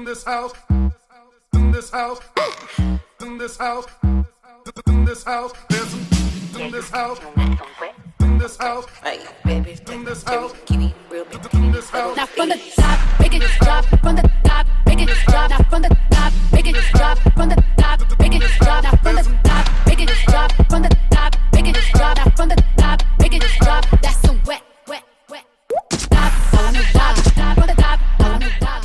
this house, in this house, in this house, in this house, there's some in this house, in this house, in this house, in this house. Now from the top, make it drop. From the top, make it drop. Now from the top, make it drop. From the top, make it drop. Now from the top, make it drop. From the top, make it drop. Now from the top, make it drop. That's some wet. Top, I wanna rock. From the top, I wanna rock.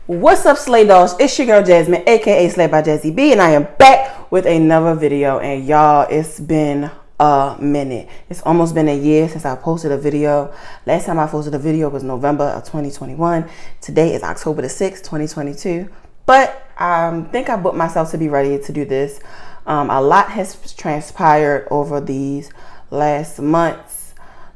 What's up, Slay Dolls? It's your girl Jasmine, aka Slay by Jazzy B, and I am back with another video. And y'all, it's been a minute. It's almost been a year since I posted a video. Last time I posted a video was November of 2021. Today is October the 6th, 2022. But I think I booked myself to be ready to do this. A lot has transpired over these last months.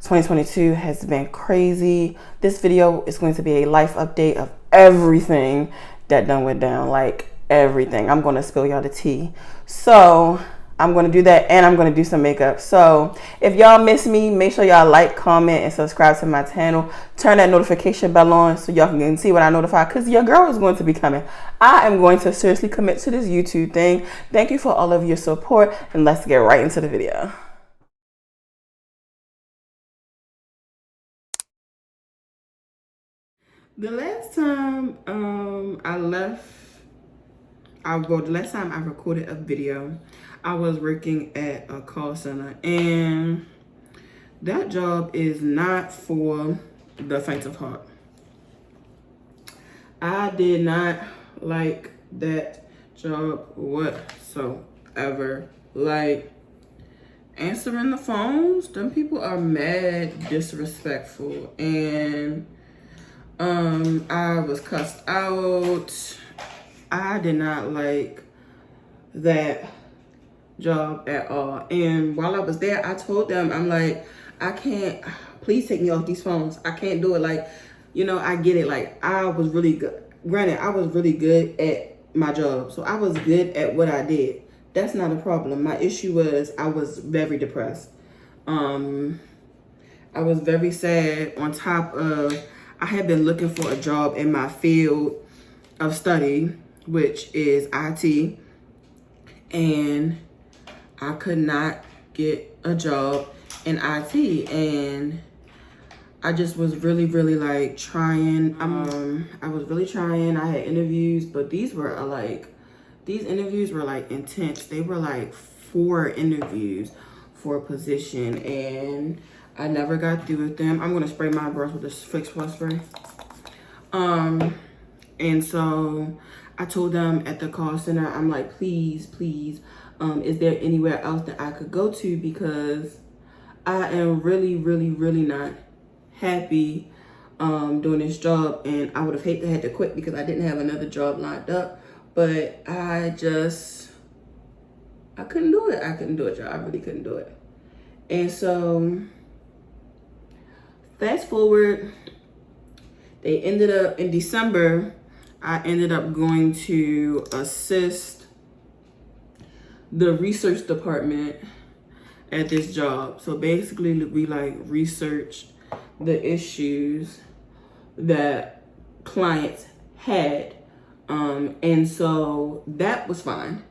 2022 has been crazy. This video is going to be a life update of everything that done went down, like everything. I'm going to spill y'all the tea. So I'm going to do that, and I'm going to do some makeup. So if y'all miss me, make sure y'all like, comment, and subscribe to my channel. Turn that notification bell on so y'all can see when I notify, because your girl is going to be coming. I am going to seriously commit to this YouTube thing. Thank you for all of your support, and let's get right into the video. The last time the last time I recorded a video, I was working at a call center, and that job is not for the faint of heart. I did not like that job whatsoever. Like, answering the phones, them people are mad disrespectful, and I was cussed out. I did not like that job at all. And while I was there, I told them, I'm like, I can't, please take me off these phones. I can't do it. Like, you know, I get it. Like, I was really good. Granted, I was really good at my job. So I was good at what I did. That's not a problem. My issue was I was very depressed. I was very sad, on top of I had been looking for a job in my field of study, which is IT, and I could not get a job in IT, and I just was really like trying. I was really trying. I had interviews, but these interviews were like intense. They were like 4 interviews for a position, and I never got through with them. I'm gonna spray my breath with this Fix Plus spray. And so I told them at the call center, I'm like, please, is there anywhere else that I could go to? Because I am really not happy doing this job, and I would have had to quit because I didn't have another job lined up. But I couldn't do it. I couldn't do it, y'all. I really couldn't do it. And so fast forward, they ended up in December. I ended up going to assist the research department at this job. So basically, we like researched the issues that clients had. And so that was fine.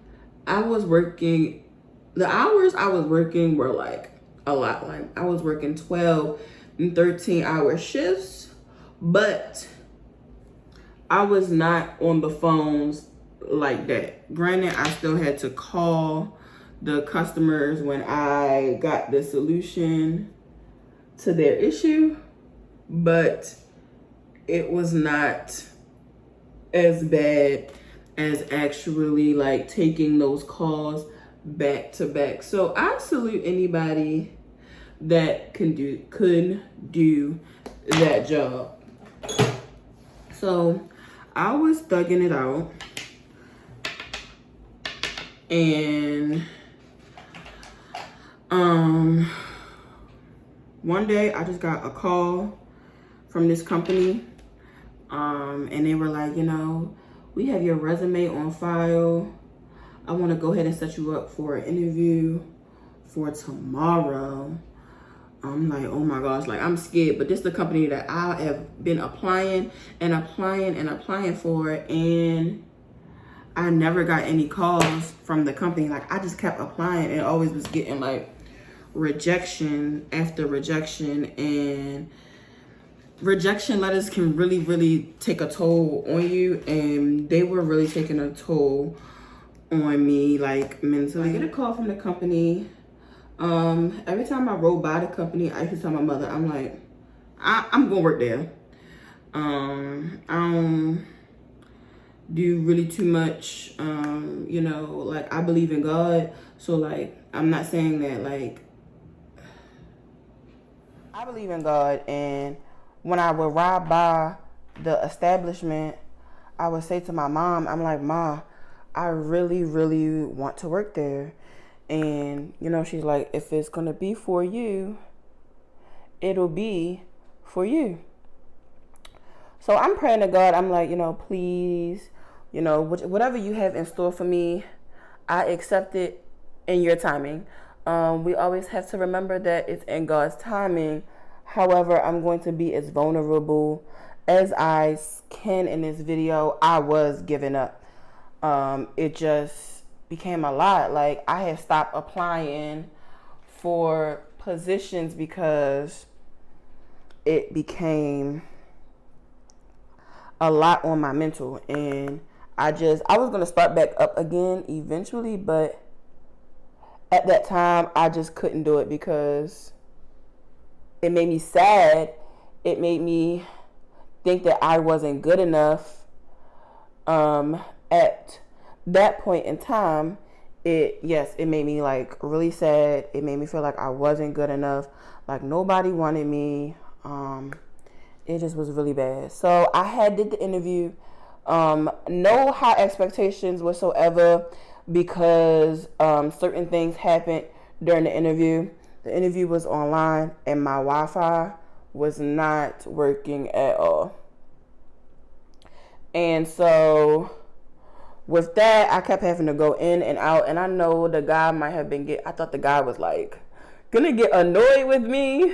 I was working, the hours I was working were like a lot. Like, I was working 12 and 13-hour shifts, but I was not on the phones like that. Granted, I still had to call the customers when I got the solution to their issue, but it was not as bad as actually like taking those calls back to back. So I salute anybody that could do that job. So I was thugging it out, and one day I just got a call from this company, and they were like, you know, we have your resume on file. I want to go ahead and set you up for an interview for tomorrow. I'm like, oh my gosh, like I'm scared. But this is the company that I have been applying for, and I never got any calls from the company. Like I just kept applying and always was getting like rejection after rejection, and rejection letters can really, really take a toll on you, and they were really taking a toll on me, like mentally. I get a call from the company. Every time I rode by the company, I used to tell my mother, I'm like, I'm gonna work there. I don't do really too much, you know, like I believe in God. So like, I'm not saying that, like, I believe in God, and when I would ride by the establishment, I would say to my mom, I'm like, Ma, I really, really want to work there. And, you know, she's like, if it's going to be for you, it'll be for you. So I'm praying to God. I'm like, you know, please, you know, whatever you have in store for me, I accept it in your timing. We always have to remember that it's in God's timing. However, I'm going to be as vulnerable as I can in this video. I was giving up. It just became a lot. Like I had stopped applying for positions because it became a lot on my mental, and I was going to start back up again eventually, but at that time I just couldn't do it because it made me sad. It made me think that I wasn't good enough. At that point in time, it made me like really sad. It made me feel like I wasn't good enough. Like nobody wanted me. It just was really bad. So I did the interview. No high expectations whatsoever because certain things happened during the interview. The interview was online and my Wi-Fi was not working at all. And so with that, I kept having to go in and out. And I know the guy might have been I thought the guy was like gonna get annoyed with me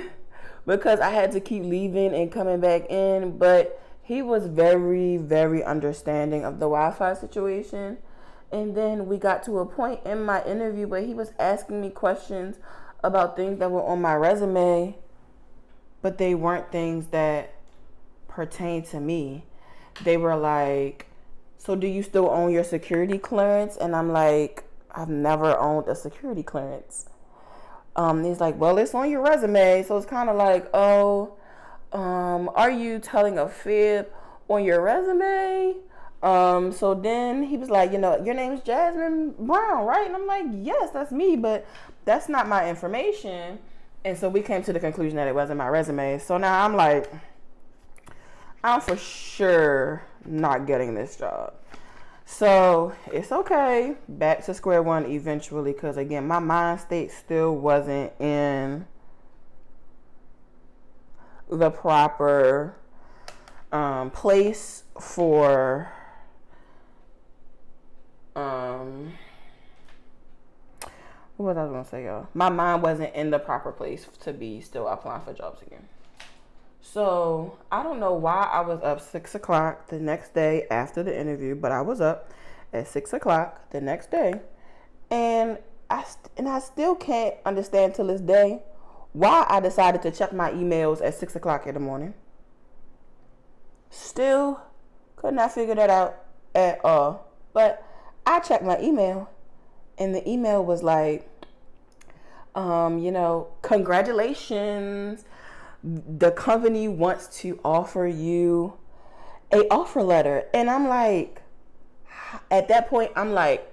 because I had to keep leaving and coming back in. But he was very, very understanding of the Wi-Fi situation. And then we got to a point in my interview where he was asking me questions about things that were on my resume, but they weren't things that pertain to me. They were like, so do you still own your security clearance? And I'm like, I've never owned a security clearance. He's like, well, it's on your resume. So it's kind of like, are you telling a fib on your resume? So then he was like, you know, your name's Jasmine Brown, right? And I'm like, yes, that's me, but that's not my information. And so we came to the conclusion that it wasn't my resume. So now I'm like, I'm for sure not getting this job. So it's okay. Back to square one eventually, because again, my mind state still wasn't in the proper place for what was I gonna say, y'all? My mind wasn't in the proper place to be still applying for jobs again. So I don't know why I was up 6 o'clock the next day after the interview, but I was up at 6 o'clock the next day, and I still can't understand till this day why I decided to check my emails at 6 o'clock in the morning. Still could not figure that out at all. But I checked my email, and the email was like, you know, congratulations. The company wants to offer you a offer letter. And I'm like, at that point, I'm like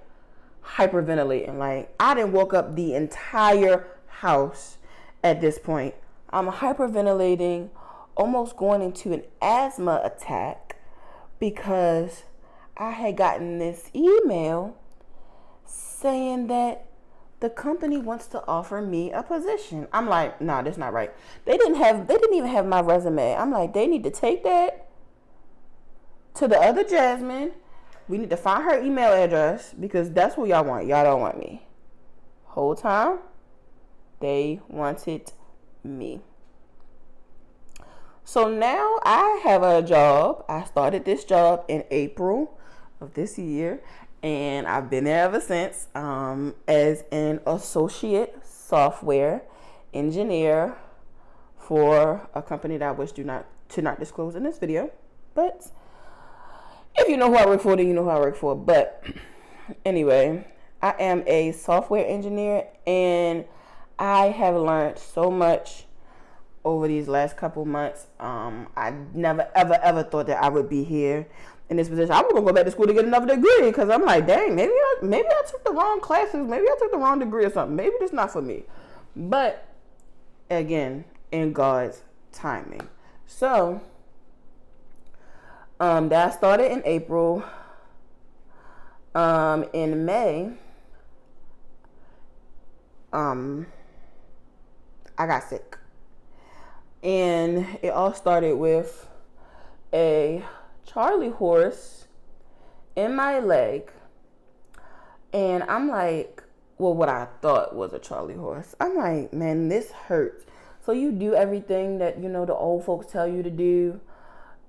hyperventilating. Like, I didn't woke up the entire house at this point. I'm hyperventilating, almost going into an asthma attack because I had gotten this email saying that the company wants to offer me a position. I'm like, nah, that's not right. They didn't even have my resume. I'm like, they need to take that to the other Jasmine. We need to find her email address because that's who y'all want. Y'all don't want me. Whole time, they wanted me. So now I have a job. I started this job in April of this year, and I've been there ever since, as an associate software engineer for a company that I wish to not disclose in this video. But if you know who I work for, then you know who I work for. But anyway, I am a software engineer, and I have learned so much over these last couple months. I never ever thought that I would be here in this position. I was gonna go back to school to get another degree, because I'm like, dang, maybe I took the wrong classes, maybe I took the wrong degree or something. Maybe it's not for me. But again, in God's timing. So that started in April. In May, I got sick. And it all started with a Charlie horse in my leg. And I'm like, well, what I thought was a Charlie horse. I'm like, man, this hurts. So you do everything that, you know, the old folks tell you to do.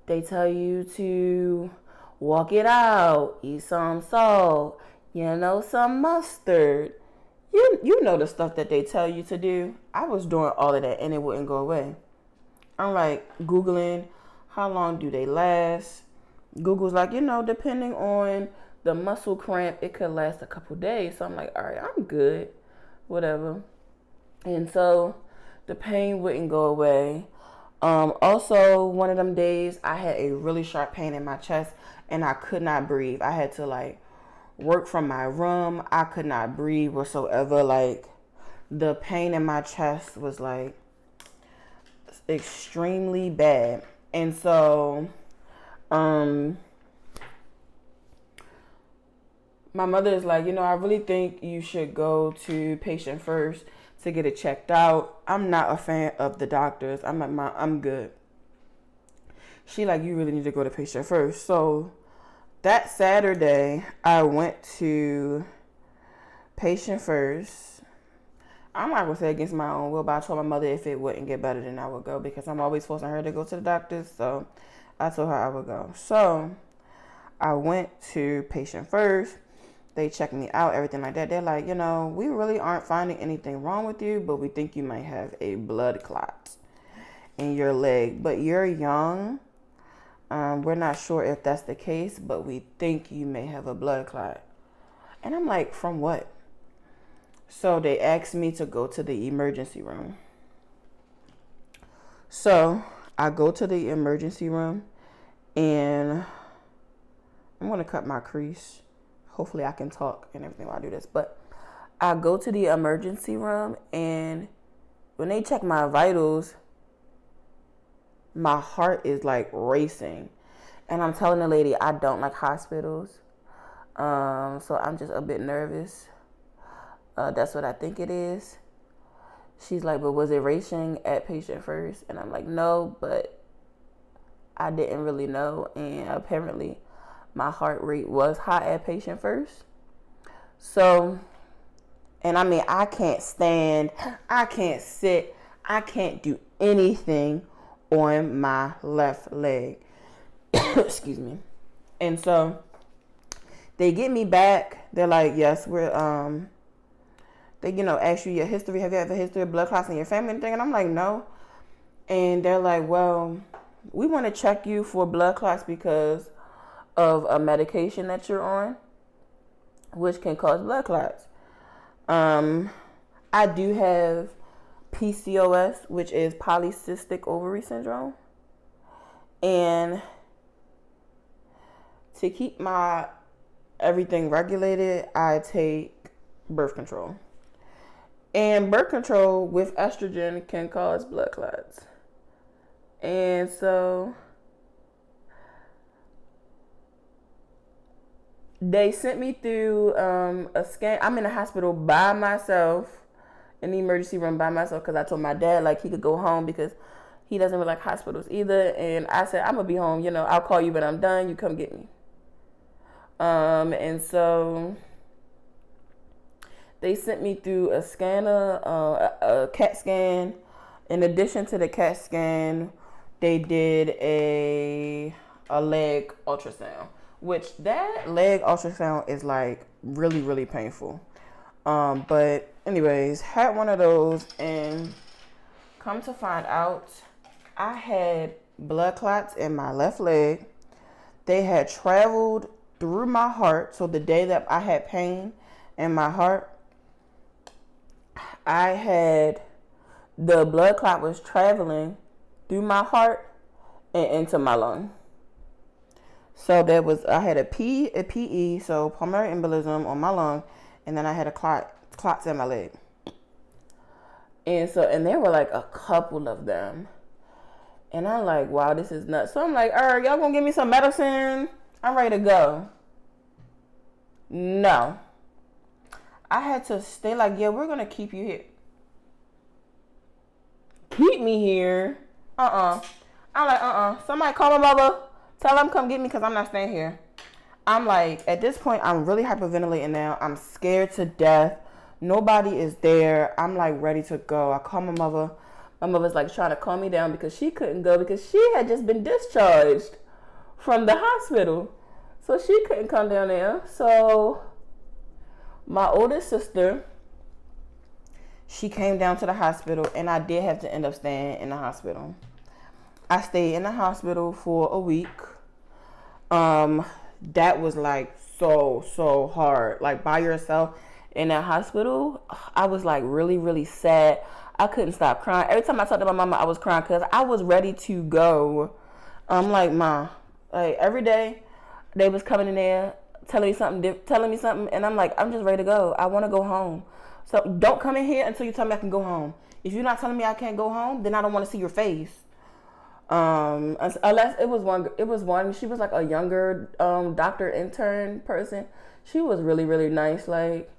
They tell you to walk it out, eat some salt, you know, some mustard. You know the stuff that they tell you to do. I was doing all of that and it wouldn't go away. I'm like Googling, how long do they last? Google's like, you know, depending on the muscle cramp, it could last a couple days. So I'm like, all right, I'm good, whatever. And so the pain wouldn't go away. Also, one of them days, I had a really sharp pain in my chest and I could not breathe. I had to like work from my room. I could not breathe whatsoever. Like, the pain in my chest was like extremely bad. And so my mother is like, you know, I really think you should go to patient first to get it checked out. I'm not a fan of the doctors. I'm like, Mom, I'm good. She like, you really need to go to patient first. So that Saturday, I went to patient first. I'm not gonna say against my own will, but I told my mother if it wouldn't get better, then I would go, because I'm always forcing her to go to the doctors. So I told her I would go. So I went to patient first. They checked me out, everything like that. They're like, you know, we really aren't finding anything wrong with you, but we think you might have a blood clot in your leg. But you're young. We're not sure if that's the case, but we think you may have a blood clot. And I'm like, from what? So they asked me to go to the emergency room. So I go to the emergency room, and I'm going to cut my crease. Hopefully I can talk and everything while I do this. But I go to the emergency room, and when they check my vitals, my heart is like racing. And I'm telling the lady I don't like hospitals. So I'm just a bit nervous. That's what I think it is. She's like, but was it racing at patient first? And I'm like, no, but I didn't really know. And apparently my heart rate was high at patient first. So, and I mean, I can't stand, I can't sit, I can't do anything on my left leg. Excuse me. And so they get me back. They're like, yes, we're, they, you know, ask you your history. Have you ever history of blood clots in your family and anything? And I'm like, no. And they're like, well, we want to check you for blood clots because of a medication that you're on, which can cause blood clots. I do have PCOS, which is polycystic ovary syndrome. And to keep my everything regulated, I take birth control. And birth control with estrogen can cause blood clots. And so they sent me through a scan. I'm in the hospital by myself, in the emergency room by myself, because I told my dad like he could go home because he doesn't really like hospitals either. And I said, I'm going to be home. You know, I'll call you when I'm done. You come get me. And so they sent me through a scanner, a CAT scan, In addition to the CAT scan, they did a leg ultrasound, which that leg ultrasound is like really, really painful. But anyways, had one of those, and come to find out, I had blood clots in my left leg. They had traveled through my heart. So the day that I had pain in my heart, I had the blood clot was traveling through my heart and into my lung. So I had a PE, so pulmonary embolism on my lung, and then I had clots in my leg. And there were like a couple of them. And I'm like, wow, this is nuts. So I'm like, all right, y'all gonna give me some medicine? I'm ready to go. No. I had to stay like, yeah, we're gonna keep you here. Keep me here? I'm like, somebody call my mother. Tell them come get me because I'm not staying here. I'm like, at this point, I'm really hyperventilating now. I'm scared to death. Nobody is there. I'm like ready to go. I call my mother. My mother's like trying to calm me down because she couldn't go because she had just been discharged from the hospital. So she couldn't come down there. So my oldest sister, she came down to the hospital, and I did have to end up staying in the hospital. I stayed in the hospital for a week. That was like so hard. Like by yourself in that hospital, I was like really, really sad. I couldn't stop crying. Every time I talked to my mama, I was crying because I was ready to go. I'm like, Ma, like every day they was coming in there telling me something, and I'm like, I'm just ready to go. I want to go home. So don't come in here until you tell me I can go home. If you're not telling me I can't go home, then I don't want to see your face. Unless it was one. She was like a younger doctor intern person. She was really, really nice. Like,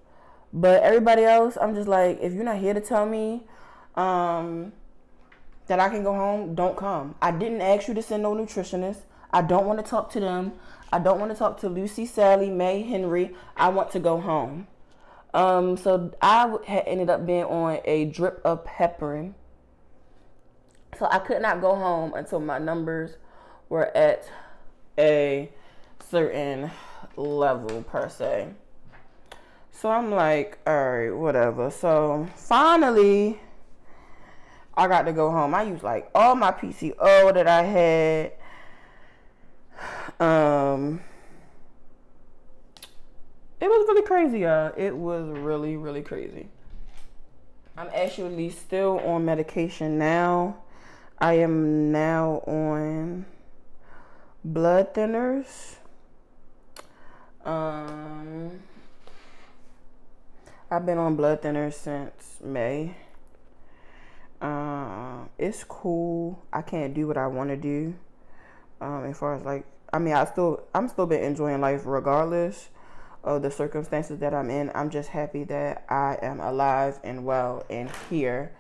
but everybody else, I'm just like, if you're not here to tell me that I can go home, don't come. I didn't ask you to send no nutritionist. I don't want to talk to them. I don't want to talk to Lucy, Sally, May, Henry. I want to go home. So I had ended up being on a drip of heparin. So I could not go home until my numbers were at a certain level per se. So I'm like, all right, whatever. So finally, I got to go home. I used like all my PCO that I had. It was really crazy, y'all. It was really, really crazy. I'm actually still on medication now. I am now on blood thinners. I've been on blood thinners since May. It's cool. I can't do what I want to do. As far as like, I mean, I'm still been enjoying life regardless of the circumstances that I'm in. I'm just happy that I am alive and well and here.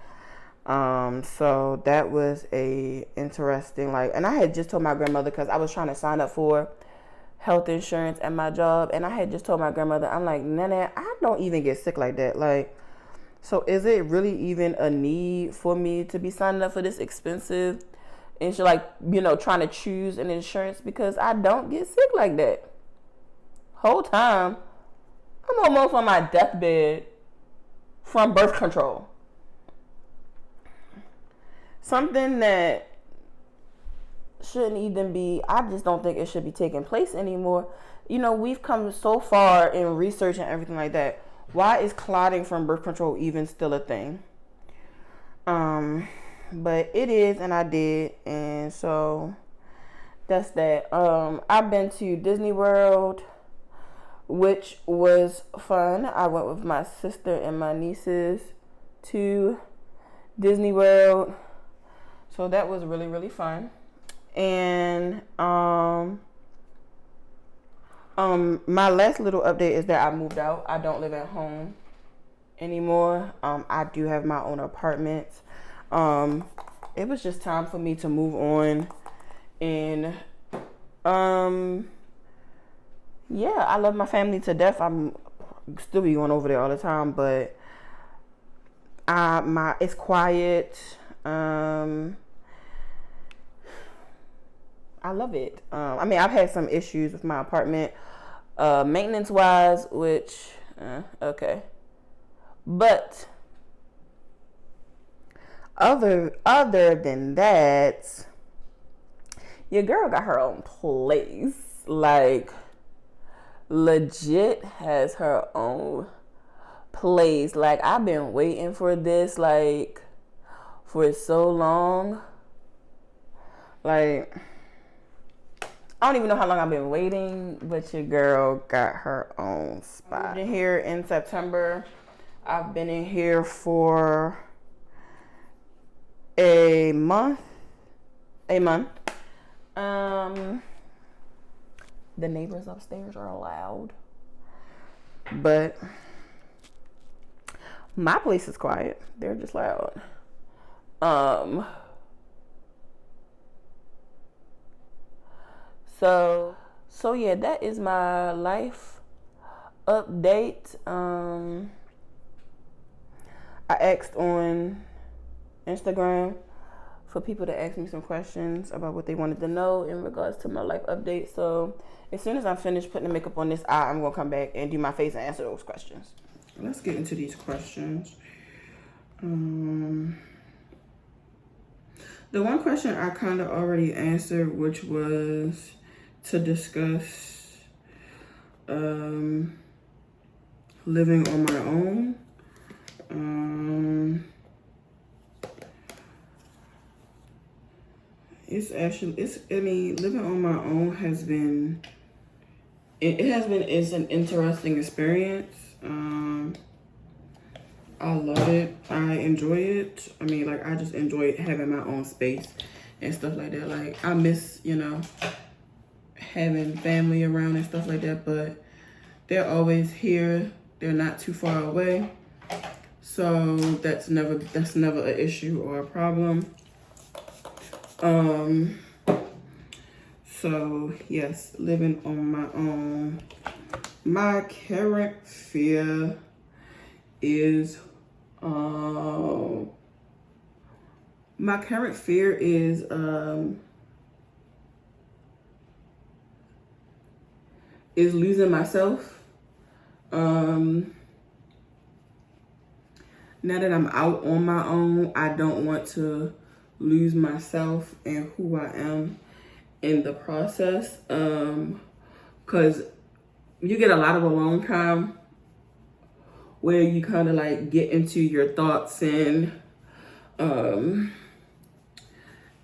So that was a interesting, like, and I had just told my grandmother, because I was trying to sign up for health insurance at my job, and I had just told my grandmother, I'm like, Nana, I don't even get sick like that. Like, so is it really even a need for me to be signing up for this expensive and like, you know, trying to choose an insurance, because I don't get sick like that. Whole time I'm almost on my deathbed from birth control. Something that shouldn't even be, I just don't think it should be taking place anymore. You know, we've come so far in research and everything like that. Why is clotting from birth control even still a thing? But it is, and I did, and so that's that. I've been to Disney World, which was fun. I went with my sister and my nieces to Disney World. So that was really, really fun. And my last little update is that I moved out. I don't live at home anymore. I do have my own apartment. It was just time for me to move on. And yeah, I love my family to death. I'm still be going over there all the time, but it's quiet. I love it. I mean, I've had some issues with my apartment, maintenance wise, which, okay. But other than that, your girl got her own place. Like, legit has her own place. Like, I've been waiting for this, like, for so long. Like, I don't even know how long I've been waiting, but your girl got her own spot. I've been here in September. I've been in here for a month. The neighbors upstairs are loud, but my place is quiet. They're just loud. So yeah, that is my life update. I asked on Instagram for people to ask me some questions about what they wanted to know in regards to my life update. So as soon as I'm finished putting the makeup on this eye, I'm gonna come back and do my face and answer those questions. Let's get into these questions. The one question I kind of already answered, which was to discuss living on my own. Living on my own has been, it's an interesting experience. I love it. I enjoy it. I mean, like, I just enjoy having my own space and stuff like that. Like, I miss, having family around and stuff like that, but they're always here. They're not too far away. So that's never an issue or a problem. So yes, living on my own. My current fear is losing myself. Now that I'm out on my own, I don't want to lose myself and who I am in the process. Because you get a lot of alone time where you kind of like get into your thoughts and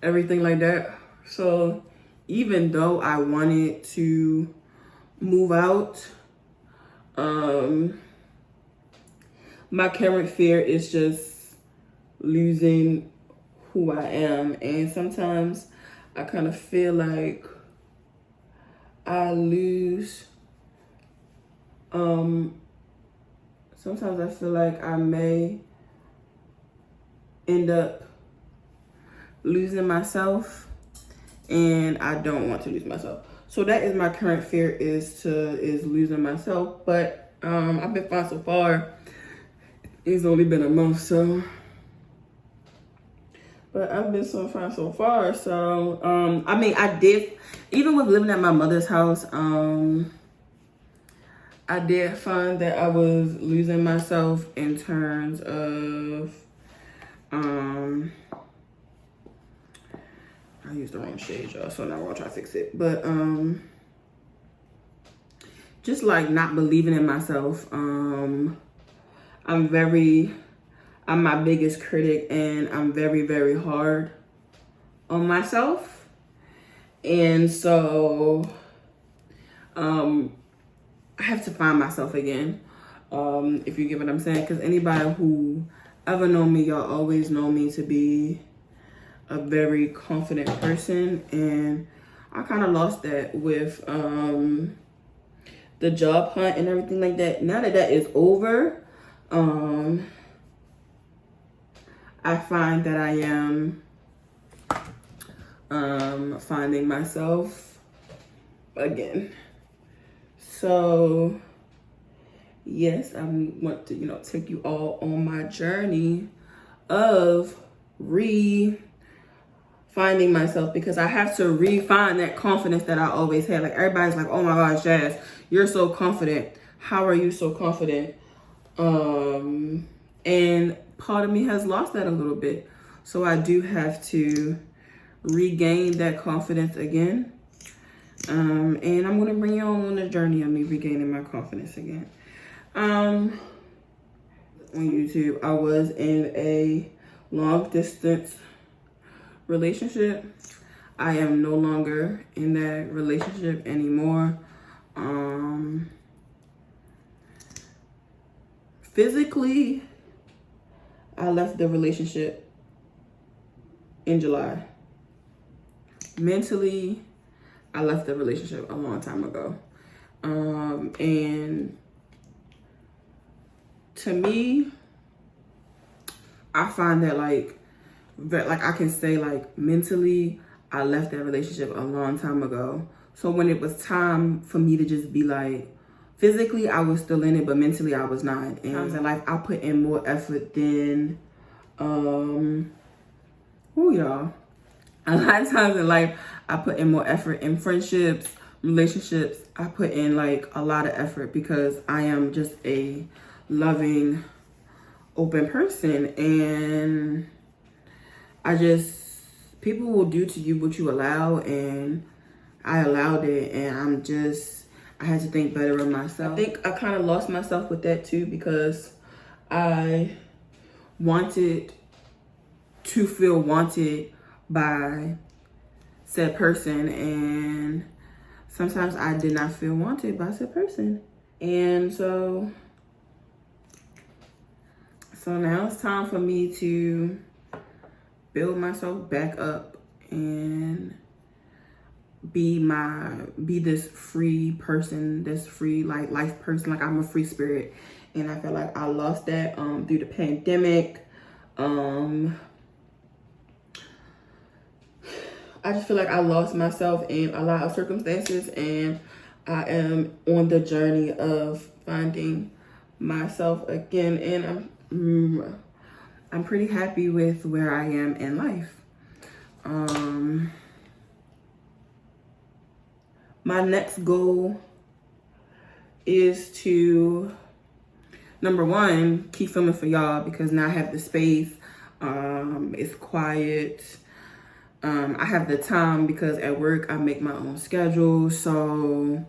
everything like that. So even though I wanted to move out, my current fear is just losing who I am. And sometimes I kind of feel like I lose, sometimes I feel like I may end up losing myself, and I don't want to lose myself. So that is my current fear, is losing myself. But I've been fine so far. It's only been a month, so. But I've been so fine so far. So I mean, I did, even with living at my mother's house, I did find that I was losing myself in terms of I used the wrong shade, y'all, so now we're gonna try to fix it. But just like not believing in myself. I'm my biggest critic, and I'm very, very hard on myself. And so I have to find myself again, if you get what I'm saying. Because anybody who ever known me, y'all always know me to be a very confident person. And I kind of lost that with the job hunt and everything like that. Now that that is over, I find that I am finding myself again. So yes, I want to, take you all on my journey of finding myself, because I have to refine that confidence that I always had. Like, everybody's like, oh my gosh, Jazz, you're so confident. How are you so confident? And part of me has lost that a little bit. So I do have to regain that confidence again. And I'm going to bring you on the journey of me regaining my confidence again. On YouTube, I was in a long distance relationship. I am no longer in that relationship anymore. Physically, I left the relationship in July. Mentally, I left the relationship a long time ago. And to me, I find that like I can say like mentally, I left that relationship a long time ago. So when it was time for me to just be like, physically I was still in it, but mentally I was not. And times in life I put in more effort than, y'all. A lot of times in life I put in more effort in friendships, relationships. I put in like a lot of effort because I am just a loving, open person. And people will do to you what you allow, and I allowed it, and I had to think better of myself. I think I kind of lost myself with that too, because I wanted to feel wanted by said person, and sometimes I did not feel wanted by said person. And so now it's time for me to build myself back up and be this free person, this free like life person. Like, I'm a free spirit, and I feel like I lost that through the pandemic. I just feel like I lost myself in a lot of circumstances, and I am on the journey of finding myself again, and I'm pretty happy with where I am in life. My next goal is to, number one, keep filming for y'all, because now I have the space. It's quiet. I have the time, because at work I make my own schedule. So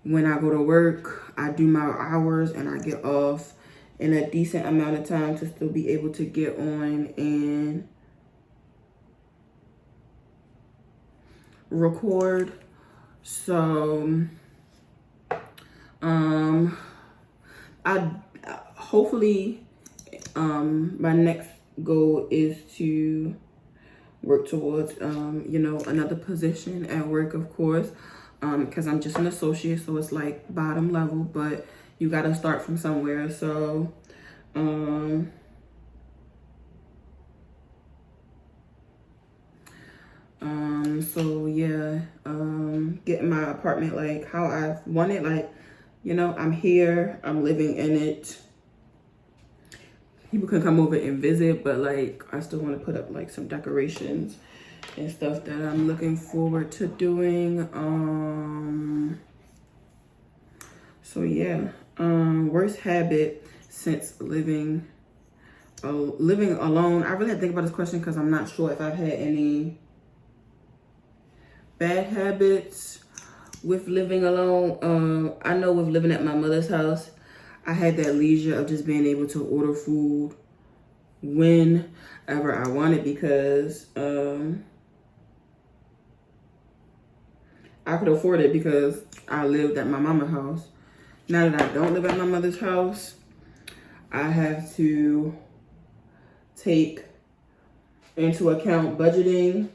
when I go to work, I do my hours and I get off in a decent amount of time to still be able to get on and record. So I hopefully my next goal is to work towards another position at work, of course, because I'm just an associate, so it's like bottom level, but you got to start from somewhere. So getting my apartment like how I want it, like, I'm here, I'm living in it. People can come over and visit, but like, I still want to put up like some decorations and stuff that I'm looking forward to doing. Worst habit since living alone. I really had to think about this question, because I'm not sure if I've had any bad habits with living alone. I know with living at my mother's house, I had that leisure of just being able to order food whenever I wanted, because I could afford it because I lived at my mama's house. Now that I don't live at my mother's house, I have to take into account budgeting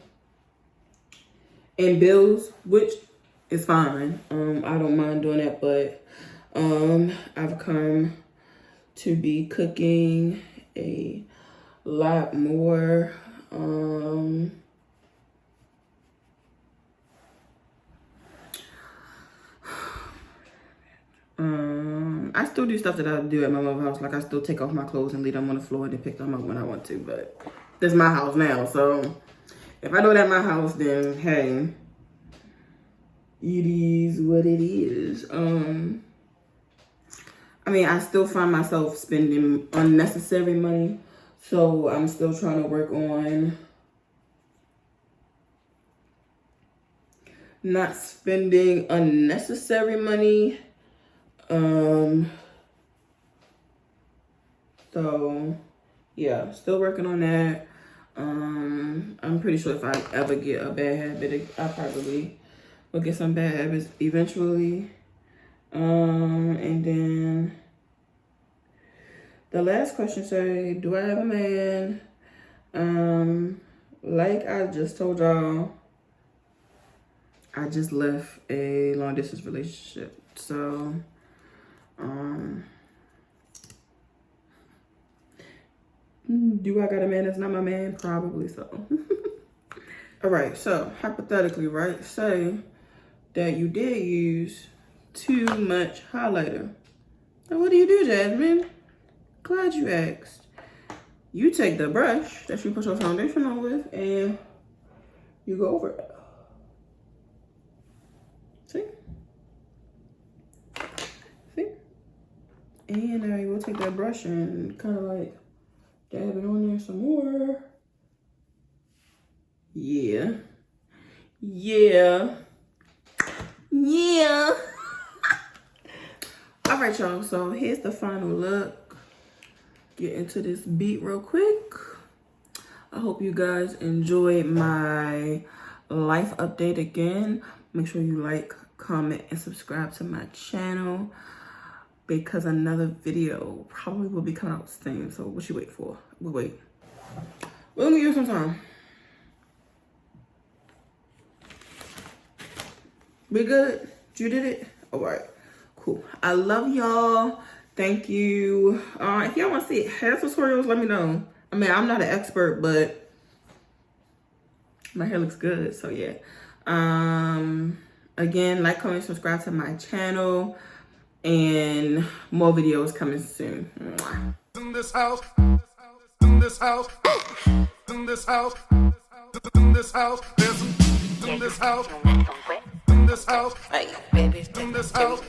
and bills, which is fine. I don't mind doing that, but I've come to be cooking a lot more. I still do stuff that I do at my mother's house. Like, I still take off my clothes and leave them on the floor and then pick them up when I want to, but This is my house now, so if I do it at my house, then hey, it is what it is. I mean, I still find myself spending unnecessary money, so I'm still trying to work on not spending unnecessary money. So yeah, still working on that. I'm pretty sure if I ever get a bad habit, I probably will get some bad habits eventually. And then the last question say, do I have a man? Like I just told y'all, I just left a long distance relationship. So, do I got a man that's not my man? Probably so. All right, so hypothetically, right? Say that you did use too much highlighter. Now what do you do, Jasmine? Glad you asked. You take the brush that you put your foundation on with and you go over it. See? See? And now you will take that brush and kind of like dab it on there some more. Yeah. Yeah. Yeah. All right, y'all. So here's the final look. Get into this beat real quick. I hope you guys enjoyed my life update again. Make sure you like, comment, and subscribe to my channel because another video probably will be coming out soon. So what you wait for? We'll wait. We're gonna give you some time. We good? You did it? All right, cool. I love y'all. Thank you. If y'all want to see hair tutorials, let me know. I mean, I'm not an expert, but my hair looks good. So yeah. Again, like, comment, subscribe to my channel, and more videos coming soon. Mwah. In this house, in this house, in this house, in this house, there's in this house, in this house, in this house.